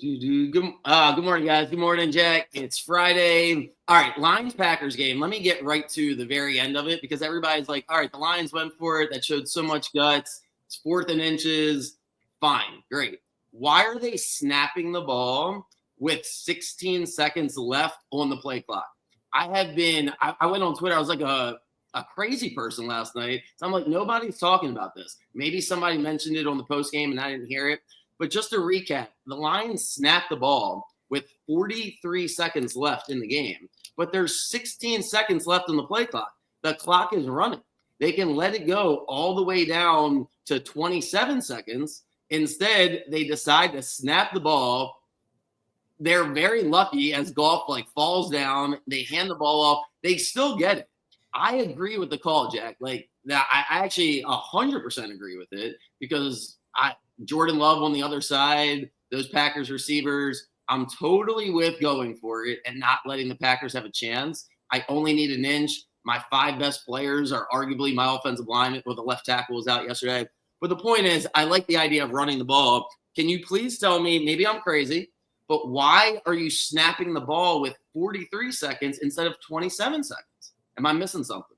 Good morning, guys. Good morning, Jack. It's Friday. All right, Lions-Packers game. Let me get right to the very end of it because everybody's like, all right, the Lions went for it. That showed so much guts. It's 4th and inches. Fine, great. Why are they snapping the ball with 16 seconds left on the play clock? I went on Twitter. I was like a crazy person last night. So I'm like, nobody's talking about this. Maybe somebody mentioned it on the post game and I didn't hear it. But just to recap, the Lions snapped the ball with 43 seconds left in the game, but there's 16 seconds left on the play clock. The clock is running. They can let it go all the way down to 27 seconds. Instead, they decide to snap the ball. They're very lucky as Goff falls down. They hand the ball off. They still get it. I agree with the call, Jack. Like that, I actually 100% agree with it because Jordan Love on the other side, those Packers receivers, I'm totally with going for it and not letting the Packers have a chance. I only need an inch. My 5 best players are arguably my offensive lineman. Well, the left tackle was out yesterday. But the point is, I like the idea of running the ball. Can you please tell me, maybe I'm crazy, but why are you snapping the ball with 43 seconds instead of 27 seconds? Am I missing something?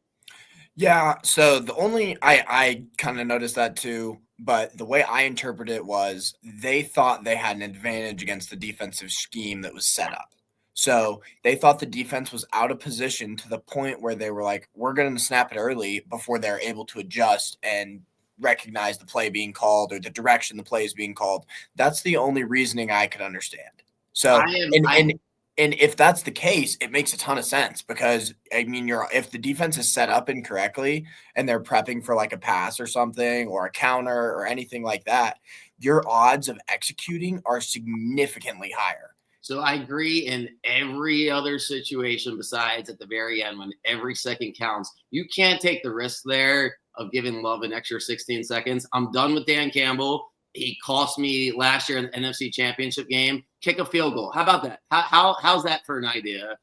Yeah, so the only I kind of noticed that too, but the way I interpret it was they thought they had an advantage against the defensive scheme that was set up. So they thought the defense was out of position to the point where they were like, we're going to snap it early before they're able to adjust and recognize the play being called or the direction the play is being called. That's the only reasoning I could understand. So, I am. and I and and if that's the case, it makes a ton of sense because I mean, if the defense is set up incorrectly and they're prepping for like a pass or something or a counter or anything like that, your odds of executing are significantly higher. So I agree in every other situation besides at the very end when every second counts. You can't take the risk there of giving Love an extra 16 seconds. I'm done with Dan Campbell. He cost me last year in the NFC Championship game. Kick a field goal. How about that? How's that for an idea?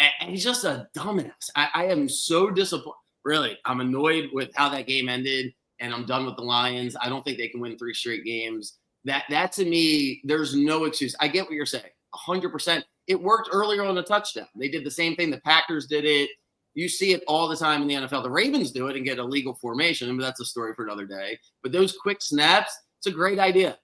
And he's just a dumbass. I am so disappointed. Really, I'm annoyed with how that game ended, and I'm done with the Lions. I don't think they can win 3 straight games. That to me, there's no excuse. I get what you're saying. 100%. It worked earlier on the touchdown. They did the same thing. The Packers did it. You see it all the time in the NFL. The Ravens do it and get a legal formation, but that's a story for another day. But those quick snaps, it's a great idea.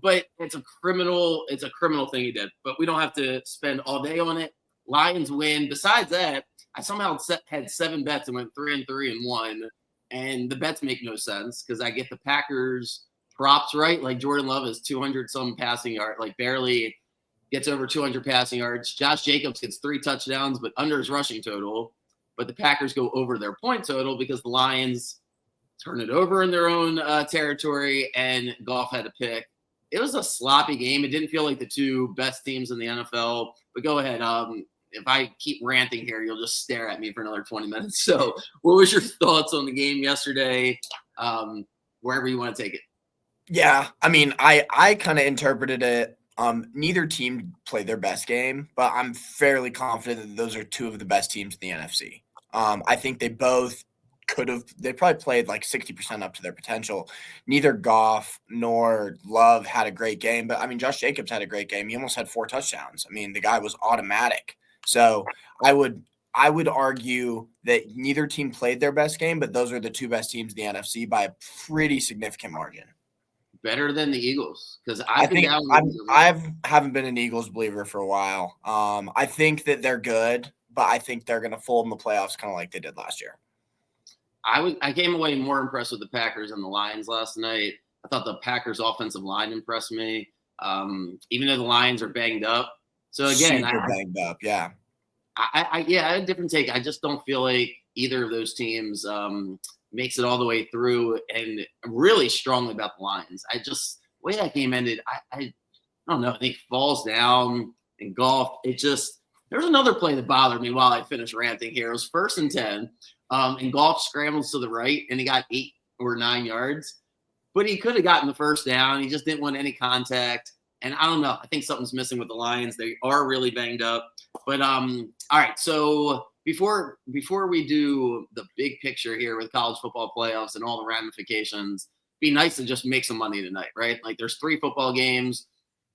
But it's a criminal thing he did. But we don't have to spend all day on it. Lions win. Besides that, I somehow had 7 bets and went 3-3 and 1. And the bets make no sense because I get the Packers props right. Like Jordan Love is 200 some passing yard, like barely gets over 200 passing yards. Josh Jacobs gets 3 touchdowns, but under his rushing total. But the Packers go over their point total because the Lions turn it over in their own territory, and Goff had a pick. It was a sloppy game. It didn't feel like the 2 best teams in the NFL. But go ahead. If I keep ranting here, you'll just stare at me for another 20 minutes. So, what was your thoughts on the game yesterday? Wherever you want to take it. Yeah, I mean, I kind of interpreted it. Neither team played their best game, but I'm fairly confident that those are 2 of the best teams in the NFC. I think they both they probably played like 60% up to their potential. Neither Goff nor Love had a great game, but I mean, Josh Jacobs had a great game. He almost had 4 touchdowns. I mean, the guy was automatic. So I would argue that neither team played their best game, but those are the 2 best teams in the NFC by a pretty significant margin. Better than the Eagles because I I've been think down with I haven't been an Eagles believer for a while. I think that they're good, but I think they're going to fold in the playoffs, kind of like they did last year. I came away more impressed with the Packers and the Lions last night. I thought the Packers offensive line impressed me, even though the Lions are banged up. So again, Super banged up, yeah. I had a different take. I just don't feel like either of those teams makes it all the way through, and I'm really strongly about the Lions. I just the way that game ended, I don't know. I think falls down and Goff. It just there's another play that bothered me while I finished ranting here. It was 1st and 10, and Goff scrambles to the right, and he got 8 or 9 yards, but he could have gotten the first down. He just didn't want any contact. And I don't know. I think something's missing with the Lions. They are really banged up. But all right. So before we do the big picture here with college football playoffs and all the ramifications, be nice to just make some money tonight, right? Like there's 3 football games.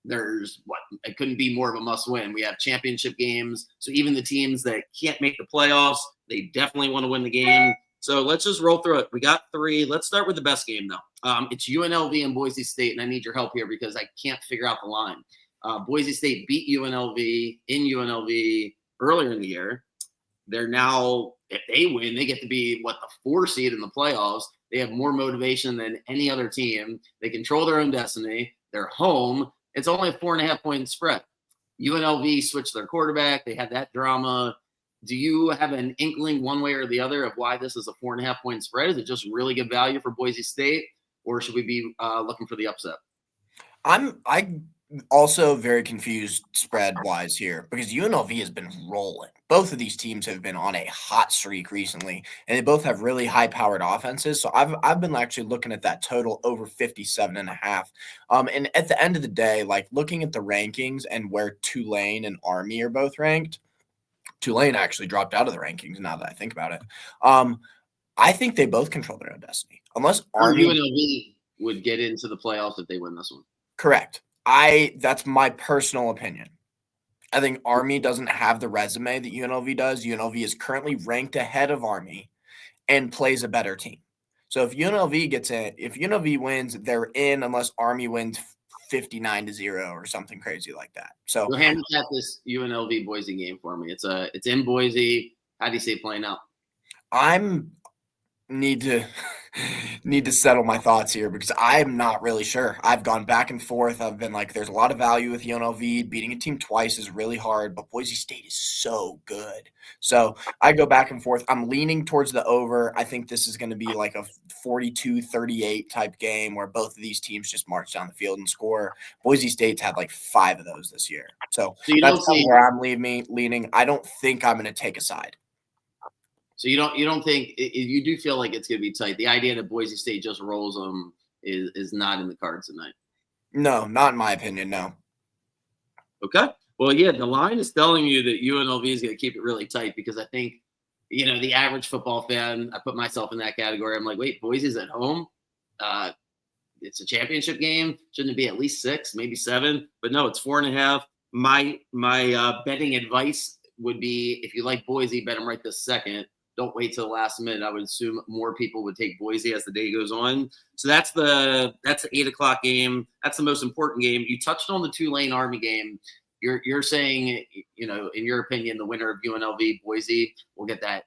there's it couldn't be more of a must win. We have championship games. So even the teams that can't make the playoffs, they definitely want to win the game. So let's just roll through it. We got 3. Let's start with the best game, though. It's UNLV and Boise State, and I need your help here because I can't figure out the line. Boise State beat UNLV in UNLV earlier in the year. They're now, if they win, they get to be, the 4 seed in the playoffs. They have more motivation than any other team. They control their own destiny. They're home. It's only a 4.5-point spread. UNLV switched their quarterback. They had that drama. Do you have an inkling one way or the other of why this is a 4.5-point spread? Is it just really good value for Boise State, or should we be looking for the upset? I'm also very confused spread wise here because UNLV has been rolling. Both of these teams have been on a hot streak recently, and they both have really high powered offenses. So I've been actually looking at that total over 57.5. And at the end of the day, like looking at the rankings and where Tulane and Army are both ranked, Tulane actually dropped out of the rankings now that I think about it. I think they both control their own destiny. Unless Army UNLV would get into the playoffs if they win this one. Correct. That's my personal opinion. I think Army doesn't have the resume that UNLV does. UNLV is currently ranked ahead of Army and plays a better team. So if UNLV gets in, if UNLV wins, they're in unless Army wins 59-0 or something crazy like that. So handicap this UNLV Boise game for me. It's in Boise. How do you see it playing out? I'm need to settle my thoughts here because I'm not really sure. I've gone back and forth. I've been like, there's a lot of value with UNLV. Beating a team twice is really hard, but Boise State is so good. So I go back and forth. I'm leaning towards the over. I think this is going to be like a 42-38 type game where both of these teams just march down the field and score. Boise State's had like 5 of those this year. So that's where I'm leaning. I don't think I'm going to take a side. So you don't think you do feel like it's going to be tight. The idea that Boise State just rolls them is not in the cards tonight. No, not in my opinion. No. Okay. Well, yeah, the line is telling you that UNLV is going to keep it really tight because I think, the average football fan, I put myself in that category. I'm like, wait, Boise's at home. It's a championship game. Shouldn't it be at least 6, maybe 7? But no, it's 4.5. My betting advice would be if you like Boise, bet them right this second. Don't wait till the last minute. I would assume more people would take Boise as the day goes on. So that's the 8:00 game. That's the most important game. You touched on the Tulane Army game. You're saying, in your opinion, the winner of UNLV Boise will get that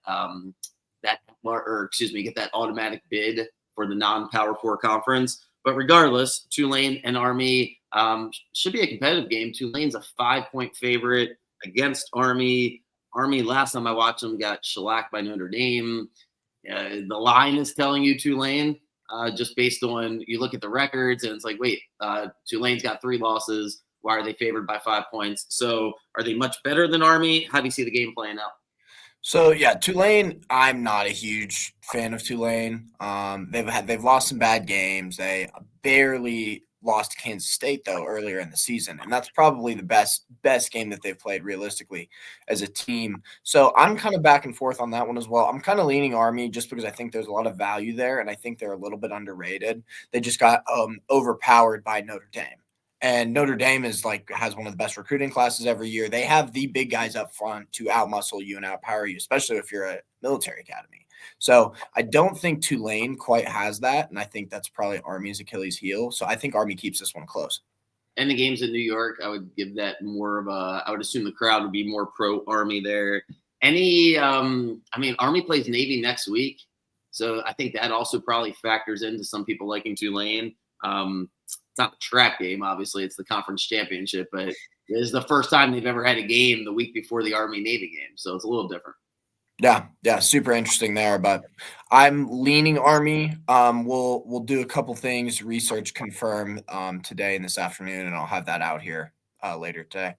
get that automatic bid for the non-Power 4 conference. But regardless, Tulane and Army should be a competitive game. Tulane's a 5-point favorite against Army. Army, last time I watched them, got shellacked by Notre Dame. The line is telling you Tulane, just based on you look at the records, and it's like, wait, Tulane's got 3 losses. Why are they favored by 5 points? So are they much better than Army? How do you see the game playing out? So yeah, Tulane. I'm not a huge fan of Tulane. They've lost some bad games. They barely lost to Kansas State though earlier in the season, and that's probably the best game that they've played realistically as a team. So I'm kind of back and forth on that one as well. I'm kind of leaning Army just because I think there's a lot of value there, and I think they're a little bit underrated. They just got overpowered by Notre Dame. And Notre Dame has one of the best recruiting classes every year. They have the big guys up front to outmuscle you and outpower you, especially if you're a military academy. So I don't think Tulane quite has that, and I think that's probably Army's Achilles heel. So I think Army keeps this one close. And the games in New York, I would give that more of a – I would assume the crowd would be more pro-Army there. Army plays Navy next week, so I think that also probably factors into some people liking Tulane. It's not the track game, obviously. It's the conference championship, but this is the first time they've ever had a game the week before the Army-Navy game, so it's a little different. Yeah, super interesting there, but I'm leaning Army. We'll do a couple things, research, confirm today and this afternoon, and I'll have that out here later today.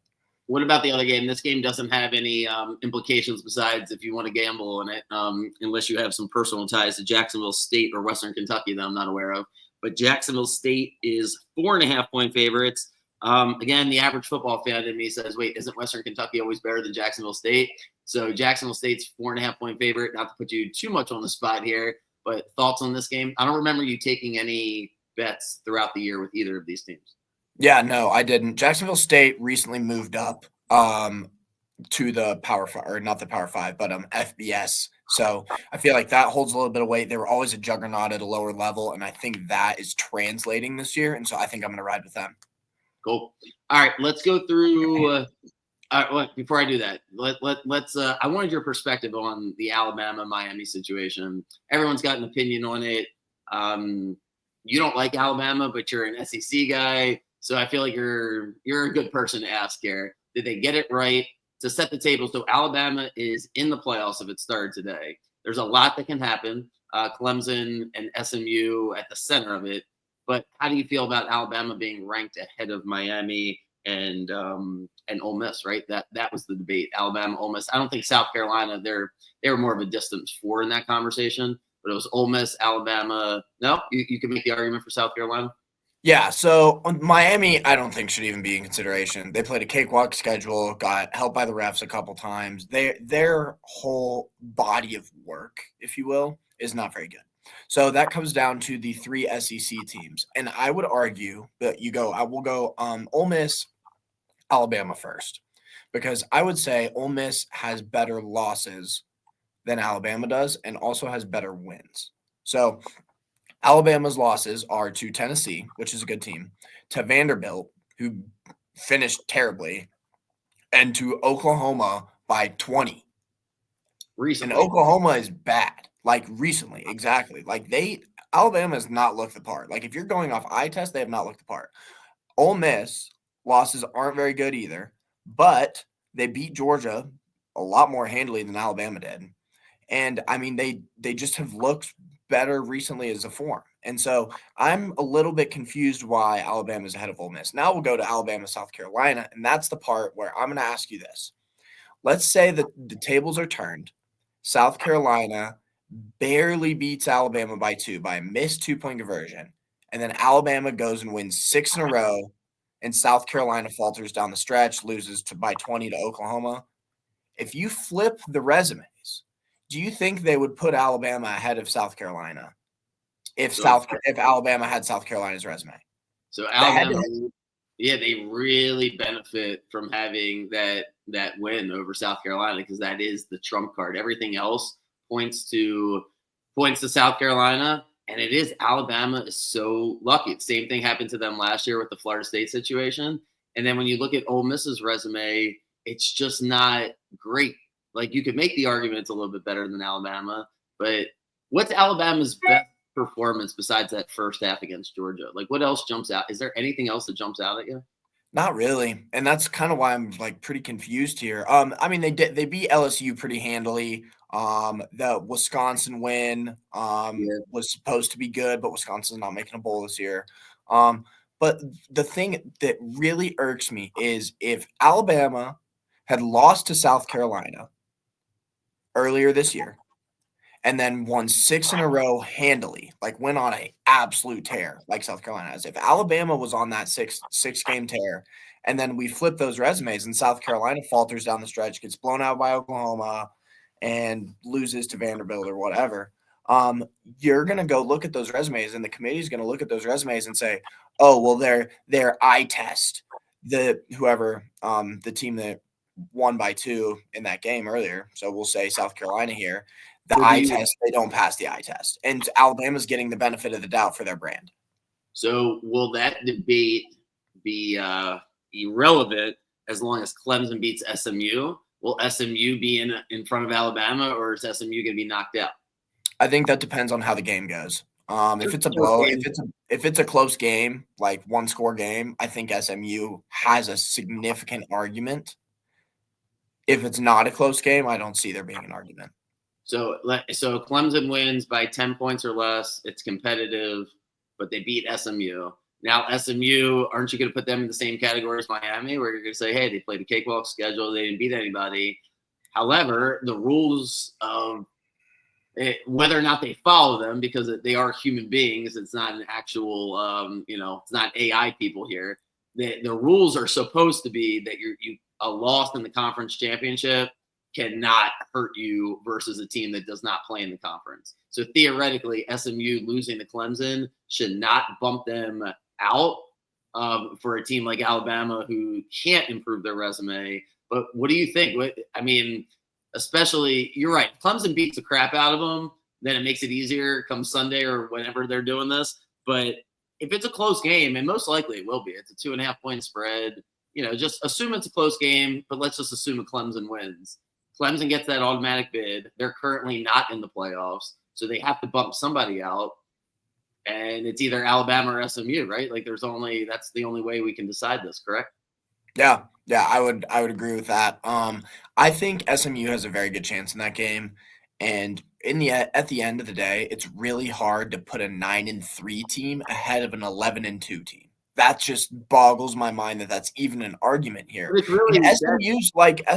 What about the other game? This game doesn't have any implications besides if you want to gamble on it, unless you have some personal ties to Jacksonville State or Western Kentucky that I'm not aware of. But Jacksonville State is 4.5-point favorites. Again, the average football fan in me says, wait, isn't Western Kentucky always better than Jacksonville State? So Jacksonville State's 4.5-point favorite. Not to put you too much on the spot here, but thoughts on this game? I don't remember you taking any bets throughout the year with either of these teams. Yeah, no, I didn't. Jacksonville State recently moved up to the Power Five, or not the Power Five, but FBS. So I feel like that holds a little bit of weight. They were always a juggernaut at a lower level, and I think that is translating this year. And so I think I'm going to ride with them. Cool. All right, let's go through. Before I do that, let's. I wanted your perspective on the Alabama Miami situation. Everyone's got an opinion on it. You don't like Alabama, but you're an SEC guy, so I feel like you're a good person to ask here. Did they get it right to set the table? So Alabama is in the playoffs if it started today. There's a lot that can happen. Clemson and SMU at the center of it. But how do you feel about Alabama being ranked ahead of Miami and Ole Miss? Right, that was the debate. Alabama, Ole Miss. I don't think South Carolina. They were more of a distant four in that conversation. But it was Ole Miss, Alabama. No, you can make the argument for South Carolina. Yeah, so Miami, I don't think should even be in consideration. They played a cakewalk schedule, got helped by the refs a couple times. Their whole body of work, if you will, is not very good. So that comes down to the 3 SEC teams, and I would argue that I will go Ole Miss, Alabama first, because I would say Ole Miss has better losses than Alabama does, and also has better wins. So Alabama's losses are to Tennessee, which is a good team, to Vanderbilt, who finished terribly, and to Oklahoma by 20. Recently. And Oklahoma is bad. Like recently, exactly. Like Alabama has not looked the part. Like if you're going off eye test, they have not looked the part. Ole Miss losses aren't very good either, but they beat Georgia a lot more handily than Alabama did. And I mean, they just have looked better recently as a form. And so I'm a little bit confused why Alabama is ahead of Ole Miss. Now we'll go to Alabama, South Carolina. And that's the part where I'm going to ask you this. Let's say that the tables are turned. South Carolina barely beats Alabama by 2 by a missed 2-point conversion. And then Alabama goes and wins 6 in a row. And South Carolina falters down the stretch, loses by 20 to Oklahoma. If you flip the resumes, do you think they would put Alabama ahead of South Carolina if Alabama had South Carolina's resume? So Alabama, they really benefit from having that win over South Carolina because that is the trump card. Everything else points to South Carolina, and it is Alabama is so lucky. The same thing happened to them last year with the Florida State situation. And then when you look at Ole Miss's resume, it's just not great. Like you could make the argument it's a little bit better than Alabama, but what's Alabama's best performance besides that first half against Georgia? Like what else jumps out? Is there anything else that jumps out at you? Not really. And that's kind of why I'm like pretty confused here. I mean, they beat LSU pretty handily. The Wisconsin win was supposed to be good, but Wisconsin's not making a bowl this year. But the thing that really irks me is if Alabama had lost to South Carolina earlier this year and then won 6 in a row handily, like went on an absolute tear like South Carolina has. If Alabama was on that six-game tear and then we flip those resumes and South Carolina falters down the stretch, gets blown out by Oklahoma and loses to Vanderbilt or whatever, you're going to go look at those resumes and the committee is going to look at those resumes and say, oh, well, they're eye test. The team that won by 2 in that game earlier. So we'll say South Carolina here. The eye test, they don't pass the eye test. And Alabama's getting the benefit of the doubt for their brand. So will that debate be irrelevant as long as Clemson beats SMU? Will SMU be in front of Alabama, or is SMU going to be knocked out? I think that depends on how the game goes. If it's a blow, if it's a close game, like 1-score game, I think SMU has a significant argument. If it's not a close game, I don't see there being an argument. So Clemson wins by 10 points or less. It's competitive, but they beat SMU. Now, SMU, aren't you going to put them in the same category as Miami, where you're going to say, hey, they played a cakewalk schedule, they didn't beat anybody. However, the rules of whether or not they follow them, because they are human beings, it's not an actual, it's not AI people here. The rules are supposed to be that a loss in the conference championship cannot hurt you versus a team that does not play in the conference. So theoretically, SMU losing to Clemson should not bump them out for a team like Alabama who can't improve their resume. But what do you think? Especially, you're right. If Clemson beats the crap out of them, then it makes it easier come Sunday or whenever they're doing this. But if it's a close game, and most likely it will be, it's a 2.5-point spread. Just assume it's a close game, but let's just assume Clemson wins. Clemson gets that automatic bid. They're currently not in the playoffs, so they have to bump somebody out. And it's either Alabama or SMU, right? Like that's the only way we can decide this, correct? Yeah, I would agree with that. I think SMU has a very good chance in that game, and at the end of the day, it's really hard to put a 9-3 team ahead of an 11-2 team. That just boggles my mind that that's even an argument here. It's really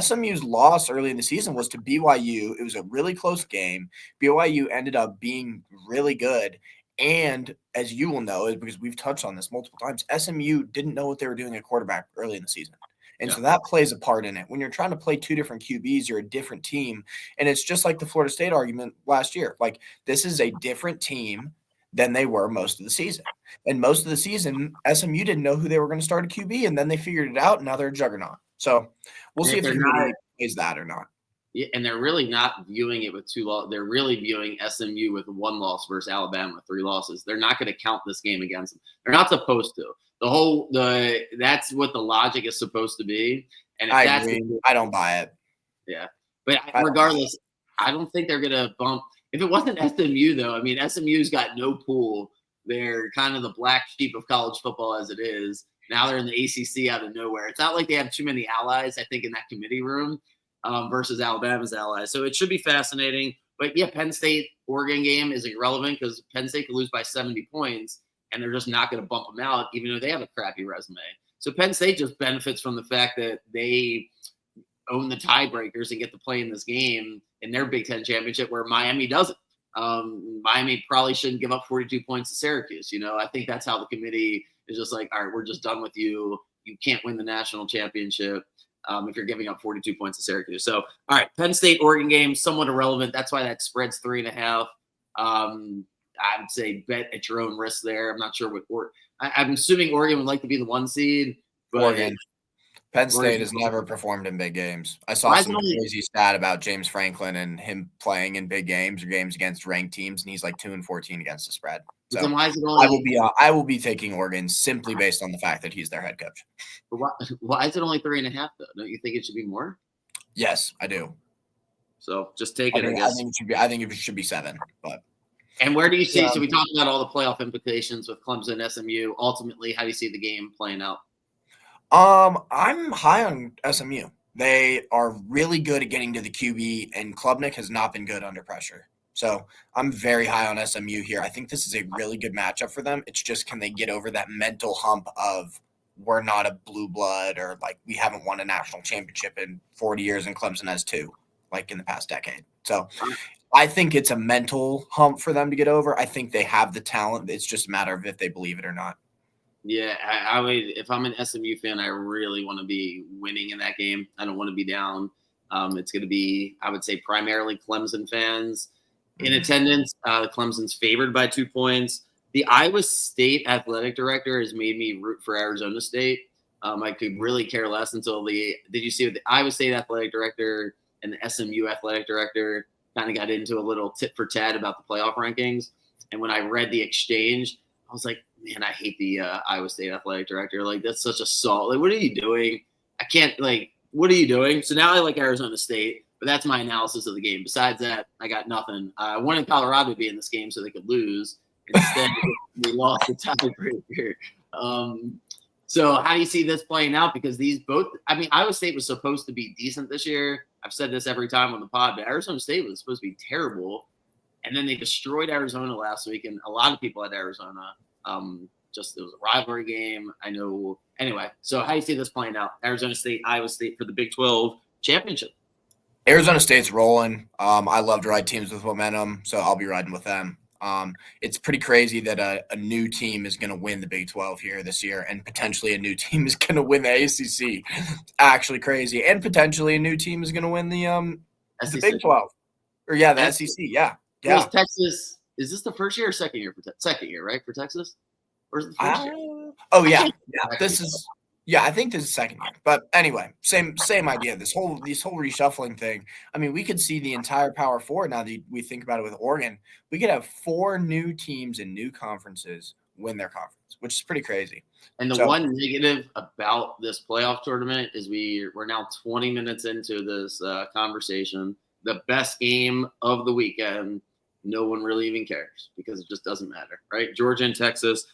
SMU's loss early in the season was to BYU. It was a really close game. BYU ended up being really good. And as you will know, because we've touched on this multiple times, SMU didn't know what they were doing at quarterback early in the season. And so that plays a part in it. When you're trying to play two different QBs, you're a different team. And it's just like the Florida State argument last year. Like, this is a different team than they were most of the season. And most of the season, SMU didn't know who they were going to start a QB, and then they figured it out, and now they're a juggernaut. So we'll see if the committee plays that or not. Yeah, and they're really not viewing it with 2 losses. They're really viewing SMU with 1 loss versus Alabama with 3 losses. They're not going to count this game against them. They're not supposed to. That's what the logic is supposed to be. And if I agree. I don't buy it. Yeah, but regardless, I don't think they're going to bump. If it wasn't SMU, though, SMU's got no pool. They're kind of the black sheep of college football as it is. Now they're in the ACC out of nowhere. It's not like they have too many allies, I think, in that committee room. Versus Alabama's allies. So it should be fascinating. But yeah, Penn State-Oregon game is irrelevant because Penn State could lose by 70 points, and they're just not going to bump them out, even though they have a crappy resume. So Penn State just benefits from the fact that they own the tiebreakers and get to play in this game in their Big Ten championship, where Miami doesn't. Miami probably shouldn't give up 42 points to Syracuse. I think that's how the committee is just like, all right, we're just done with you. You can't win the national championship. If you're giving up 42 points to Syracuse. So, all right, Penn State, Oregon game, somewhat irrelevant. That's why that spread's 3.5. I would say bet at your own risk there. I'm not sure I'm assuming Oregon would like to be the 1 seed. But Penn State has never performed in big games. I saw some crazy stat about James Franklin and him playing in big games or games against ranked teams, and he's like 2-14 against the spread. So then why is it I will be taking Oregon simply based on the fact that he's their head coach. Why is it only 3.5 though? Don't you think it should be more? Yes, I do. So just take it. I think it should be 7. But and where do you see? So we talked about all the playoff implications with Clemson, SMU. Ultimately, how do you see the game playing out? I'm high on SMU. They are really good at getting to the QB, and Klubnik has not been good under pressure. So I'm very high on SMU here. I think this is a really good matchup for them. It's just, can they get over that mental hump of we're not a blue blood, or like we haven't won a national championship in 40 years and Clemson has 2, like in the past decade. So I think it's a mental hump for them to get over. I think they have the talent. It's just a matter of if they believe it or not. Yeah, I would. If I'm an SMU fan, I really want to be winning in that game. I don't want to be down. It's going to be, I would say, primarily Clemson fans in attendance. Clemson's favored by 2 points. The Iowa State athletic director has made me root for Arizona State. I could really care less until did you see what the Iowa State athletic director and the SMU athletic director kind of got into a little tit for tat about the playoff rankings? And when I read the exchange, I was like, man, I hate the Iowa State athletic director. Like, that's such a salt. Like, what are you doing? What are you doing? So now I like Arizona State, but that's my analysis of the game. Besides that, I got nothing. I wanted Colorado to be in this game so they could lose. Instead, we lost the tiebreaker. So how do you see this playing out? Because Iowa State was supposed to be decent this year. I've said this every time on the pod, but Arizona State was supposed to be terrible. And then they destroyed Arizona last week, and a lot of people had Arizona. It was a rivalry game. I know. Anyway, so how do you see this playing out? Arizona State, Iowa State for the Big 12 championship. Arizona State's rolling. I love to ride teams with momentum, so I'll be riding with them. It's pretty crazy that a new team is going to win the Big 12 here this year, and potentially a new team is going to win the ACC. It's actually crazy. And potentially a new team is going to win the Big 12. Or the SEC. Yeah. Texas, is this the first year or second year? Second year, right, for Texas? Or is it the first year? Oh yeah. This is I think this is second year. But anyway, same idea. This whole reshuffling thing. I mean, we could see the entire Power Four now that we think about it with Oregon. We could have 4 new teams in new conferences win their conference, which is pretty crazy. And the one negative about this playoff tournament is we're now 20 minutes into this conversation. The best game of the weekend, no one really even cares because it just doesn't matter, right? Georgia and Texas.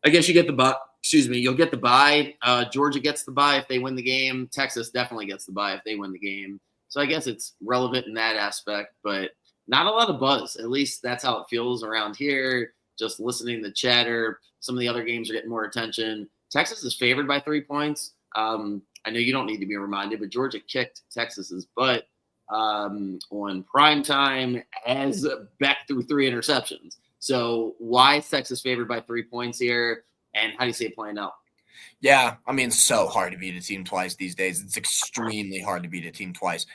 I guess you get the bye. Excuse me, you'll get the bye. Georgia gets the bye if they win the game. Texas definitely gets the bye if they win the game. So I guess it's relevant in that aspect, but not a lot of buzz. At least that's how it feels around here. Just listening to chatter. Some of the other games are getting more attention. Texas is favored by 3 points. I know you don't need to be reminded, but Georgia kicked Texas's butt on prime time as Beck threw 3 interceptions. So why is Texas favored by 3 points here? And how do you see it playing out? Yeah, I mean, it's so hard to beat a team twice these days. It's extremely hard to beat a team twice.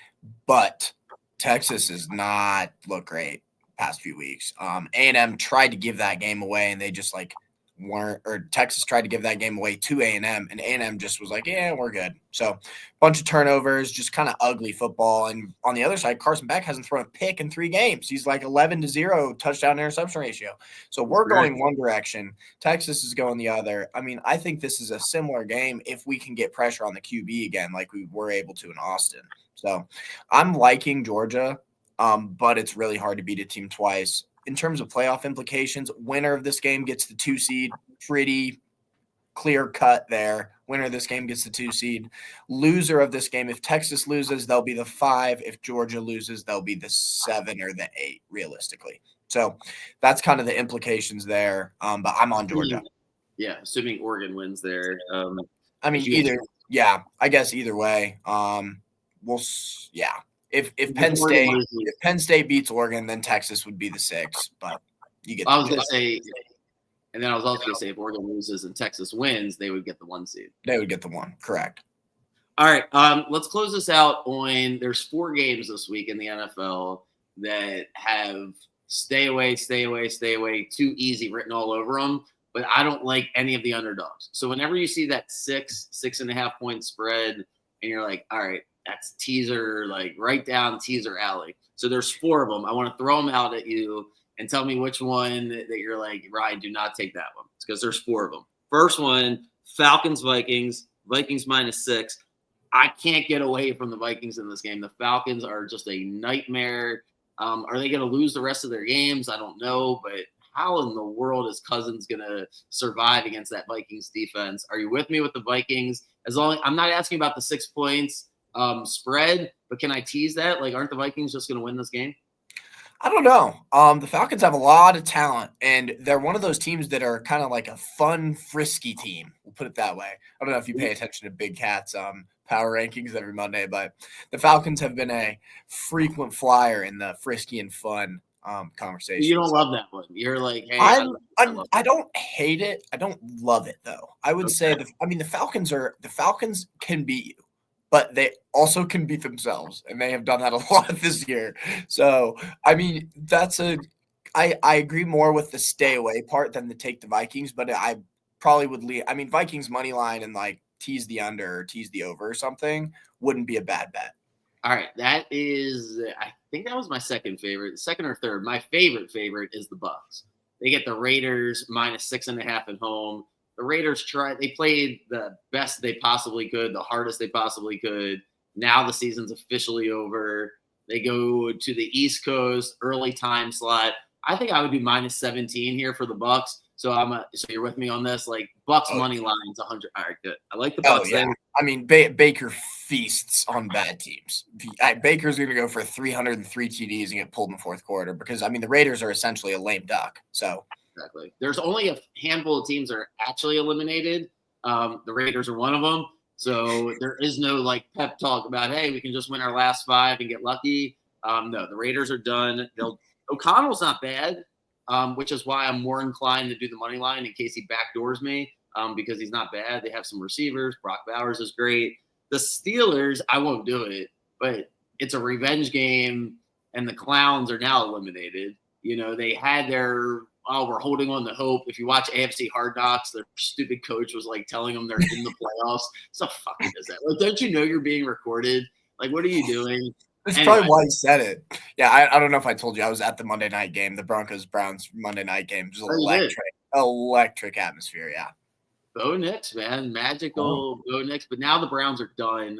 But Texas has not looked great past few weeks. A&M tried to give that game away, and they just weren't. Or Texas tried to give that game away to A&M, and A&M just was like, yeah, we're good. So bunch of turnovers, just kind of ugly football. And on the other side, Carson Beck hasn't thrown a pick in 3 games. He's 11-0 touchdown interception ratio. So we're going one direction. Texas is going the other. I mean, I think this is a similar game if we can get pressure on the QB again like we were able to in Austin. So I'm liking Georgia, but it's really hard to beat a team twice. In terms of playoff implications, winner of this game gets the 2 seed. Pretty clear cut there. Winner of this game gets the 2 seed. Loser of this game, if Texas loses, they'll be the 5. If Georgia loses, they'll be the 7 or the 8, realistically. So that's kind of the implications there. But I'm on Georgia. Yeah, assuming Oregon wins there. I mean, I guess either way. If Penn State beats Oregon, then Texas would be the 6. But you get. I was going to say, and then I was also going to say, if Oregon loses and Texas wins, they would get the 1 seed. They would get the 1, correct. All right, let's close this out on. There's 4 games this week in the NFL that have stay away, too easy written all over them. But I don't like any of the underdogs. So whenever you see that 6.5 point spread, and you're like, all right, that's teaser, right down teaser alley. So there's 4 of them. I want to throw them out at you and tell me which one that you're like, Ryan, do not take that one. It's because there's 4 of them. First one, Falcons, Vikings -6. I can't get away from the Vikings in this game. The Falcons are just a nightmare. Are they going to lose the rest of their games? I don't know, but how in the world is Cousins going to survive against that Vikings defense? Are you with me with the Vikings? I'm not asking about the 6 points spread, but can I tease that? Aren't the Vikings just going to win this game? I don't know. The Falcons have a lot of talent, and they're one of those teams that are kind of like a fun, frisky team. We'll put it that way. I don't know if you pay attention to Big Cat's power rankings every Monday, but the Falcons have been a frequent flyer in the frisky and fun conversation. You don't love that one. You're like, hey, I don't hate it. I don't love it though. I would say the Falcons can beat you, but they also can beat themselves, and they have done that a lot this year. So I mean, I agree more with the stay away part than the take the Vikings, but I probably would leave. I mean, Vikings money line and tease the under or tease the over or something wouldn't be a bad bet. All right, I think that was my second favorite, second or third. My favorite is the Bucs. They get the Raiders -6.5 at home. The Raiders they played the best they possibly could, the hardest they possibly could. Now the season's officially over. They go to the East Coast, early time slot. I think I would do -17 here for the Bucs. So so you're with me on this, Bucs money line's 100. All right, good. I like the Bucs. Yeah. I mean, Baker feasts on bad teams. Baker's going to go for 303 TDs and get pulled in the 4th quarter because the Raiders are essentially a lame duck. So exactly, there's only a handful of teams that are actually eliminated. The Raiders are one of them. So there is no pep talk about, hey, we can just win our last 5 and get lucky. No, the Raiders are done. O'Connell's not bad. Which is why I'm more inclined to do the money line in case he backdoors me, because he's not bad. They have some receivers. Brock Bowers is great. The Steelers, I won't do it, but it's a revenge game, and the Clowns are now eliminated. They had their oh, we're holding on to hope. If you watch AFC Hard Knocks, their stupid coach was like telling them they're in the playoffs. So fucking is that? Like, don't you know you're being recorded? Like, what are you doing? That's Anyway. probably why he said it. Yeah, I don't know if I told you I was at the Monday night game, the Broncos-Browns Monday night game. It was electric atmosphere, yeah. Bo Nix, man. Magical Bo Nix. But now the Browns are done.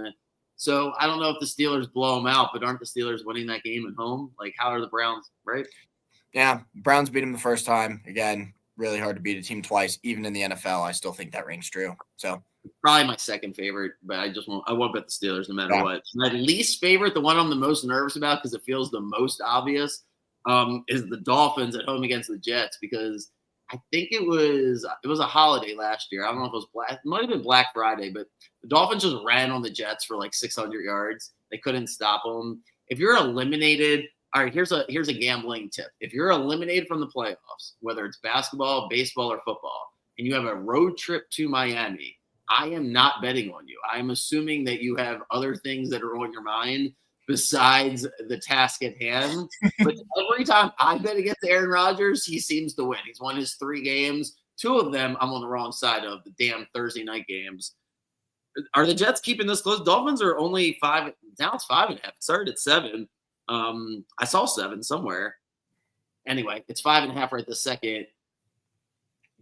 So I don't know if the Steelers blow them out, but aren't the Steelers winning that game at home? Like, how are the Browns, right? Yeah, Browns beat them the first time. Again, really hard to beat a team twice, even in the NFL. I still think that rings true. So probably my second favorite, but I won't bet the Steelers no matter what. My least favorite, the one I'm the most nervous about because it feels the most obvious, is the Dolphins at home against the Jets, because I think it was a holiday last year. I don't know if it was it might have been Black Friday, but the Dolphins just ran on the Jets for like 600 yards. They couldn't stop them. If you're eliminated, all right, here's a gambling tip. If you're eliminated from the playoffs, whether it's basketball, baseball, or football, and you have a road trip to Miami, I am not betting on you. I'm assuming that you have other things that are on your mind besides the task at hand. But every time I bet against Aaron Rodgers, he seems to win. He's won his 3 games. 2 of them I'm on the wrong side of, the damn Thursday night games. Are the Jets keeping this close? Dolphins are only 5. Now it's 5.5. It started at 7. I saw 7 somewhere. Anyway, it's 5.5 right this second.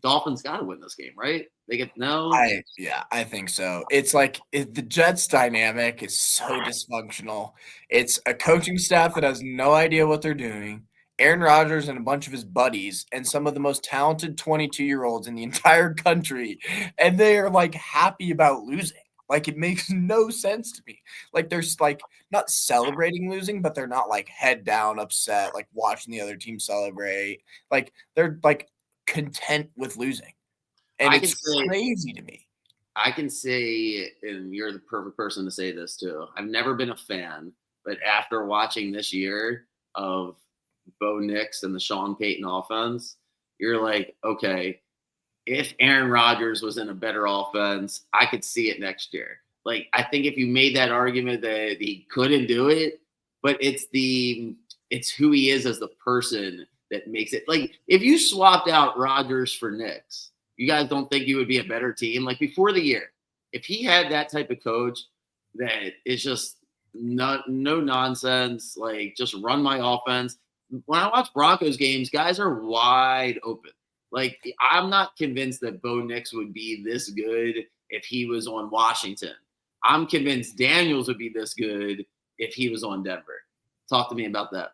Dolphins got to win this game, right? They get I think so. It's like the Jets dynamic is so dysfunctional. It's a coaching staff that has no idea what they're doing. Aaron Rodgers and a bunch of his buddies and some of the most talented 22-year-olds in the entire country, and they are like happy about losing. Like, it makes no sense to me. Like, they're like not celebrating losing, but they're not like head down upset, like watching the other team celebrate. Like, they're like content with losing. And it's crazy to me. I can say, and you're the perfect person to say this too, I've never been a fan, but after watching this year of Bo Nix and the Sean Payton offense, you're like, okay, if Aaron Rodgers was in a better offense, I could see it next year. Like, I think if you made that argument that he couldn't do it, but it's who he is as the person that makes it. Like, if you swapped out Rodgers for Nix, you guys don't think you would be a better team? Like, before the year, if he had that type of coach that is just no nonsense, like, just run my offense. When I watch Broncos games, guys are wide open. Like, I'm not convinced that Bo Nix would be this good if he was on Washington. I'm convinced Daniels would be this good if he was on Denver. Talk to me about that.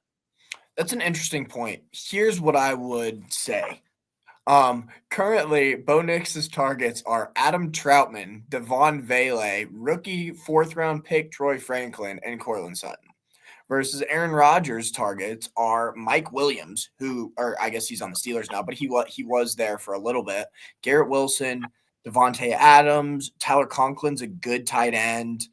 That's an interesting point. Here's what I would say. Currently, Bo Nix's targets are Adam Troutman, Devon Vele, rookie 4th-round pick Troy Franklin, and Courtland Sutton. Versus Aaron Rodgers' targets are Mike Williams, or I guess he's on the Steelers now, but he was there for a little bit. Garrett Wilson, Devontae Adams, Tyler Conklin's a good tight end.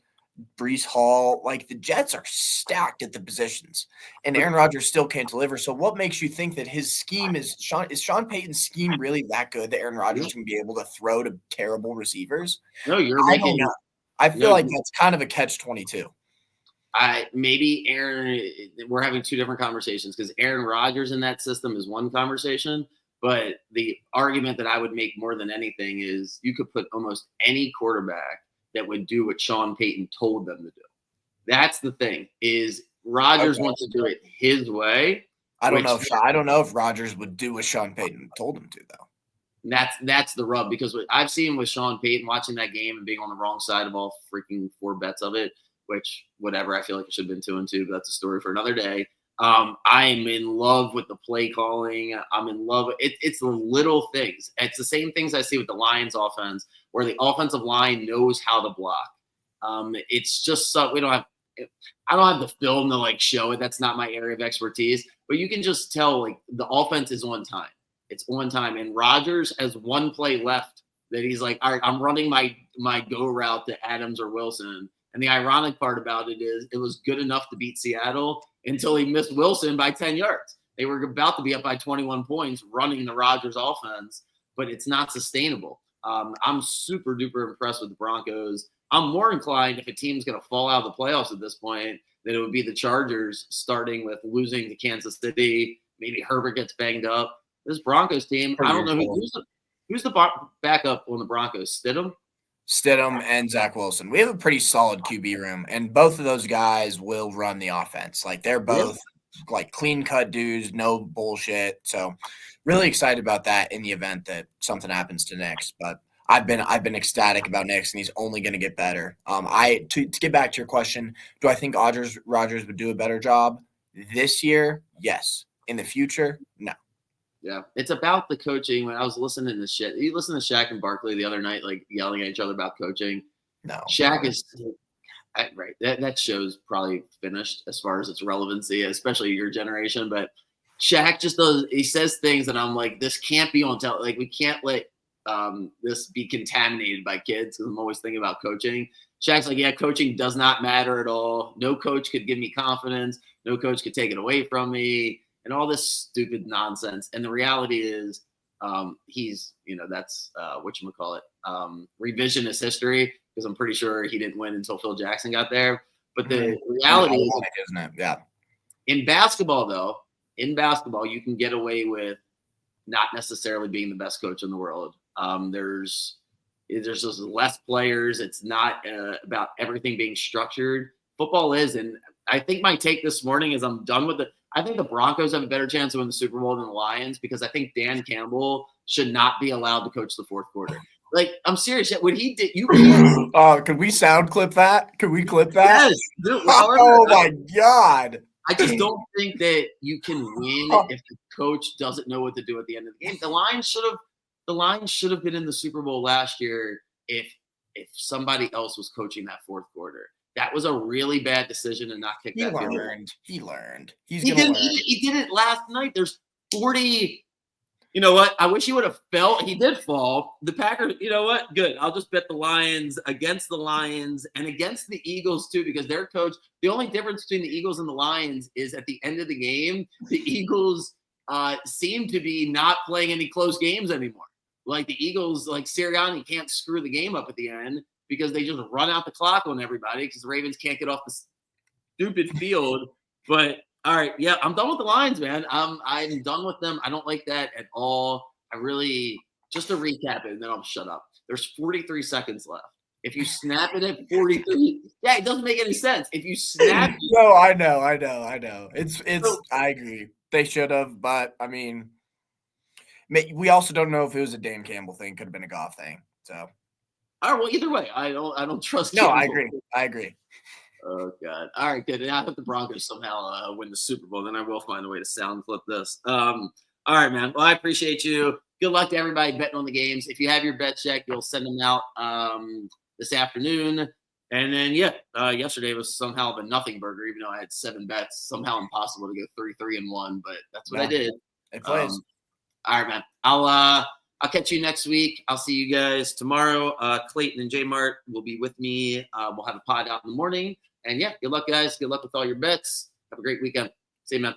Breece Hall, like, the Jets are stacked at the positions, and Aaron Rodgers still can't deliver. So what makes you think that his scheme is Sean Payton's scheme really that good that Aaron Rodgers can be able to throw to terrible receivers? No, I feel like that's kind of a catch-22. Maybe Aaron, we're having 2 different conversations, because Aaron Rodgers in that system is one conversation, but the argument that I would make more than anything is you could put almost any quarterback that would do what Sean Payton told them to do. That's the thing, is Rodgers wants to do it his way. I don't know if Rodgers would do what Sean Payton told him to, though. That's the rub, because what I've seen with Sean Payton, watching that game and being on the wrong side of all freaking 4 bets of it, which, whatever, I feel like it should have been 2-2, but that's a story for another day. I'm in love with the play calling. I'm in love. It's the little things. It's the same things I see with the Lions offense, where the offensive line knows how to block. It's just I don't have the film to like show it. That's not my area of expertise, but you can just tell, like, the offense is on time. It's on time. And Rodgers has 1 play left that he's like, all right, I'm running my go route to Adams or Wilson. And the ironic part about it is it was good enough to beat Seattle until he missed Wilson by 10 yards. They were about to be up by 21 points running the Rodgers offense, but it's not sustainable. I'm super duper impressed with the Broncos. I'm more inclined, if a team's going to fall out of the playoffs at this point, that it would be the Chargers, starting with losing to Kansas City. Maybe Herbert gets banged up. This Broncos team, Per I don't know usual. who's the backup on the Broncos. Stidham and Zach Wilson. We have a pretty solid QB room, and both of those guys will run the offense. Like they're both like clean cut dudes, no bullshit. So really excited about that in the event that something happens to Nix. But I've been ecstatic about Nix, and he's only going to get better. To get back to your question, do I think Rodgers would do a better job this year? Yes. In the future, no. Yeah, it's about the coaching. When I was listening to shit, you listen to Shaq and Barkley the other night, like yelling at each other about coaching. No. Shaq is right. That show's probably finished as far as its relevancy, especially your generation. But Shaq just does. He says things, and I'm like, this can't be on television. Like we can't let this be contaminated by kids. Because I'm always thinking about coaching. Shaq's like, yeah, coaching does not matter at all. No coach could give me confidence. No coach could take it away from me. And all this stupid nonsense. And the reality is, he's, that's whatchamacallit, revisionist history, because I'm pretty sure he didn't win until Phil Jackson got there. But the reality is, isn't it? Yeah. In basketball, though, you can get away with not necessarily being the best coach in the world. There's just less players. It's not about everything being structured. Football is, and I think my take this morning is I'm done with it. I think the Broncos have a better chance to win the Super Bowl than the Lions because I think Dan Campbell should not be allowed to coach the fourth quarter. Like, I'm serious. When he did, you can't. Could we sound clip that? Could we clip that? Yes. Dude, oh my God. I just don't think that you can win if the coach doesn't know what to do at the end of the game. The Lions should have been in the Super Bowl last year if somebody else was coaching that fourth quarter. That was a really bad decision to not kick that field. He learned. He did it last night. There's 40. You know what? I wish he would have fell. He did fall. The Packers, you know what? Good. I'll just bet the Lions against the Lions and against the Eagles too, because their coach, the only difference between the Eagles and the Lions is at the end of the game, the Eagles seem to be not playing any close games anymore. Like the Eagles, like Sirianni can't screw the game up at the end because they just run out the clock on everybody because the Ravens can't get off the stupid field. But all right, yeah, I'm done with the Lions, man. I'm done with them. I don't like that at all. Just to recap it, and then I'll shut up. There's 43 seconds left. If you snap it at 43, yeah, it doesn't make any sense. If you snap, no, I know. It's. I agree. They should have, but I mean, we also don't know if it was a Dan Campbell thing. Could have been a Goff thing. So. All right. Well, either way, I don't trust. No, Campbell. I agree. Oh God! All right, good. And I hope the Broncos somehow win the Super Bowl. Then I will find a way to sound clip this. All right, man. Well, I appreciate you. Good luck to everybody betting on the games. If you have your bet check, you'll send them out this afternoon. And then yesterday was somehow the nothing burger, even though I had 7 bets. Somehow impossible to go 3-3-1, but that's what I did. It plays. All right, man. I'll catch you next week. I'll see you guys tomorrow. Clayton and J Mart will be with me. We'll have a pod out in the morning. And yeah, good luck, guys. Good luck with all your bets. Have a great weekend. See you, man.